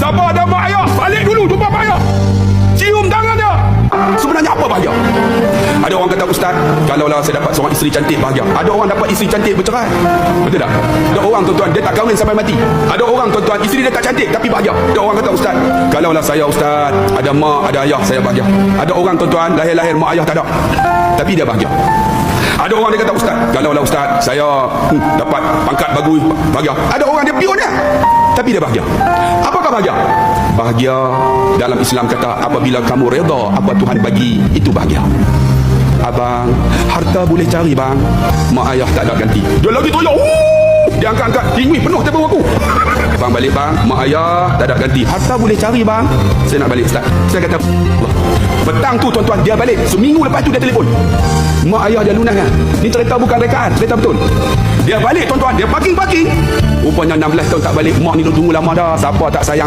Siapa ada mak ayah, balik dulu jumpa mak ayah. Cium tangan dia. Sebenarnya apa bahagia? Ada orang kata, ustaz, kalaulah saya dapat seorang isteri cantik, bahagia. Ada orang dapat isteri cantik bercerai. Betul tak? Ada orang, tuan-tuan, dia tak kahwin sampai mati. Ada orang, tuan-tuan, isteri dia tak cantik tapi bahagia. Ada orang kata, ustaz, kalaulah saya, ustaz, ada mak, ada ayah, saya bahagia. Ada orang, tuan-tuan, lahir-lahir mak ayah tak ada, tapi dia bahagia. Ada orang dia kata, ustaz, kalaulah ustaz, saya dapat pangkat bagus, bahagia. Ada orang dia pion dia, tapi dia bahagia. Apakah bahagia? Bahagia dalam Islam kata, apabila kamu redha apa Tuhan bagi, itu bahagia. Abang, harta boleh cari bang, mak ayah tak ada ganti. Dia lagi toyok, dia angkat-angkat, tinggi penuh tepung aku. Bang balik bang, mak ayah tak ada ganti. Harta boleh cari bang, saya nak balik ustaz. Saya kata, petang tu tuan-tuan, dia balik. Seminggu lepas tu dia telefon, mak ayah dia lunas kan. Ni cerita bukan rekaan, cerita betul. Dia balik tuan-tuan, dia parking. Rupanya 16 tahun tak balik. Mak ni duk tunggu lama dah, siapa tak sayang